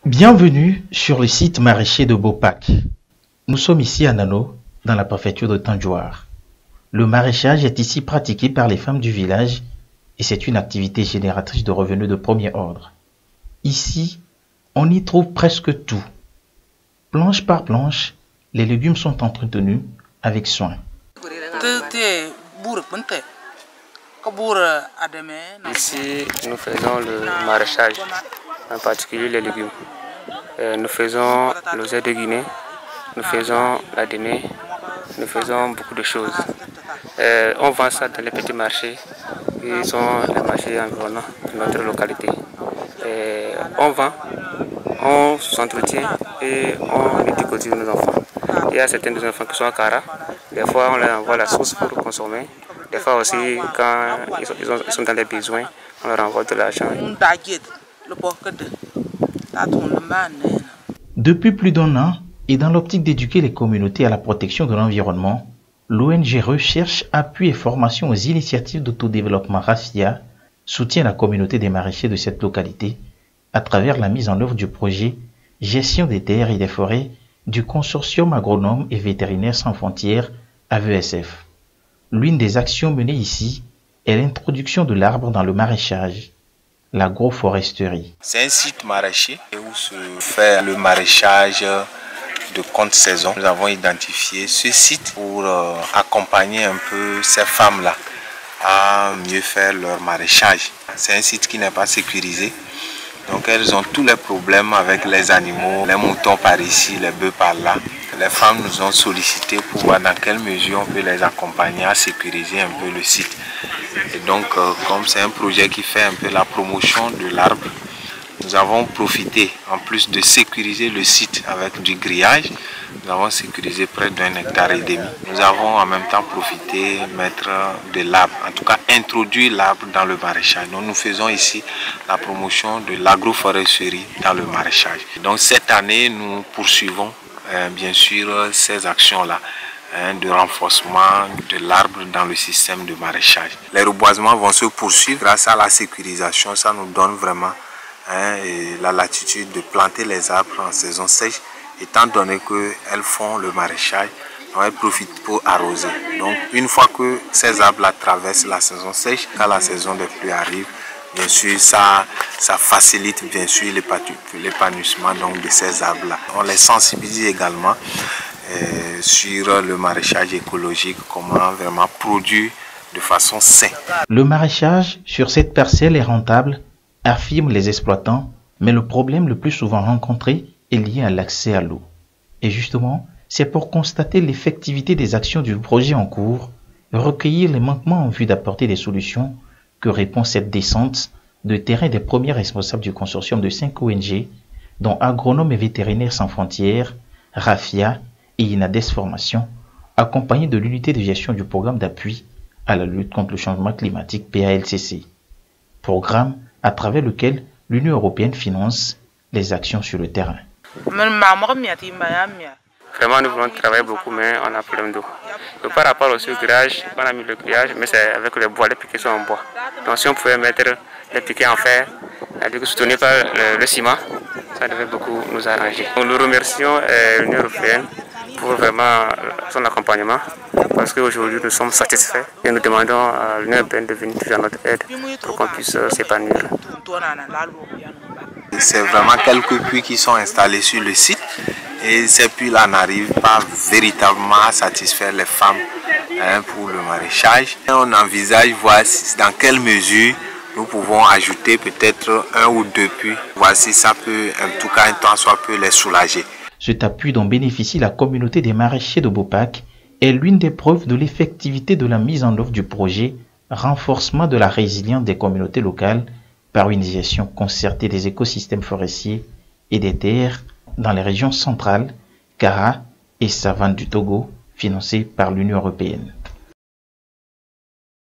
Bienvenue sur le site maraîcher de Bopak. Nous sommes ici à Nano, dans la préfecture de Tanjoar. Le maraîchage est ici pratiqué par les femmes du village et c'est une activité génératrice de revenus de premier ordre. Ici, on y trouve presque tout. Planche par planche, les légumes sont entretenus avec soin. Ici, nous faisons le maraîchage, en particulier les légumes. Nous faisons l'oseille de Guinée, nous faisons la Guinée, nous faisons beaucoup de choses. On vend ça dans les petits marchés, qui sont les marchés environnants de notre localité. On vend, on s'entretient et on éduque nos enfants. Il y a certains des enfants qui sont à Kara, des fois on leur envoie la sauce pour consommer. Des fois aussi, quand ils sont dans les besoins, on leur envoie de l'argent. Depuis plus d'un an, et dans l'optique d'éduquer les communautés à la protection de l'environnement, l'ONG Recherche, Appui et Formation aux initiatives d'autodéveloppement RAFIA soutient la communauté des maraîchers de cette localité à travers la mise en œuvre du projet Gestion des terres et des forêts du consortium agronome et vétérinaire sans frontières AVSF. L'une des actions menées ici est l'introduction de l'arbre dans le maraîchage, l'agroforesterie. C'est un site maraîcher où se fait le maraîchage de contre-saison. Nous avons identifié ce site pour accompagner un peu ces femmes-là à mieux faire leur maraîchage. C'est un site qui n'est pas sécurisé. Donc elles ont tous les problèmes avec les animaux, les moutons par ici, les bœufs par là. Les femmes nous ont sollicité pour voir dans quelle mesure on peut les accompagner à sécuriser un peu le site. Et donc comme c'est un projet qui fait un peu la promotion de l'arbre, nous avons profité, en plus de sécuriser le site avec du grillage, nous avons sécurisé près d'1,5 hectare. Nous avons en même temps profité de mettre de l'arbre, en tout cas introduire l'arbre dans le maraîchage. Donc nous faisons ici la promotion de l'agroforesterie dans le maraîchage. Donc cette année, nous poursuivons bien sûr ces actions-là de renforcement de l'arbre dans le système de maraîchage. Les reboisements vont se poursuivre grâce à la sécurisation, ça nous donne vraiment la latitude de planter les arbres en saison sèche, étant donné qu'elles font le maraîchage, elles profitent pour arroser. Donc une fois que ces arbres traversent la saison sèche, quand la saison des pluies arrive, bien sûr ça facilite bien sûr l'épanouissement de ces arbres-là. On les sensibilise également sur le maraîchage écologique, comment vraiment produire de façon saine. Le maraîchage sur cette parcelle est rentable, affirment les exploitants, mais le problème le plus souvent rencontré est lié à l'accès à l'eau. Et justement, c'est pour constater l'effectivité des actions du projet en cours, recueillir les manquements en vue d'apporter des solutions, que répond cette descente de terrain des premiers responsables du consortium de 5 ONG, dont Agronomes et Vétérinaires sans frontières, RAFIA et INADES Formation, accompagnés de l'unité de gestion du programme d'appui à la lutte contre le changement climatique PALCC. Programme à travers lequel l'Union européenne finance les actions sur le terrain. Vraiment, nous voulons travailler beaucoup, mais on a problème d'eau. Par rapport aussi au grillage, on a mis le grillage, mais c'est avec les bois, les piquets sont en bois. Donc si on pouvait mettre les piquets en fer, soutenir par le ciment, ça devait beaucoup nous arranger. Nous remercions l'Union européenne pour vraiment son accompagnement, parce qu'aujourd'hui nous sommes satisfaits et nous demandons à l'Union européenne de venir à notre aide pour qu'on puisse s'épanouir. C'est vraiment quelques puits qui sont installés sur le site et ces puits-là n'arrivent pas véritablement à satisfaire les femmes pour le maraîchage. On envisage voir dans quelle mesure nous pouvons ajouter peut-être 1 ou 2 puits. Voici ça peut, en tout cas un temps soit peu les soulager. Cet appui dont bénéficie la communauté des maraîchers de Bopak est l'une des preuves de l'effectivité de la mise en œuvre du projet renforcement de la résilience des communautés locales par une gestion concertée des écosystèmes forestiers et des terres dans les régions centrales, Kara et Savane du Togo, financées par l'Union européenne.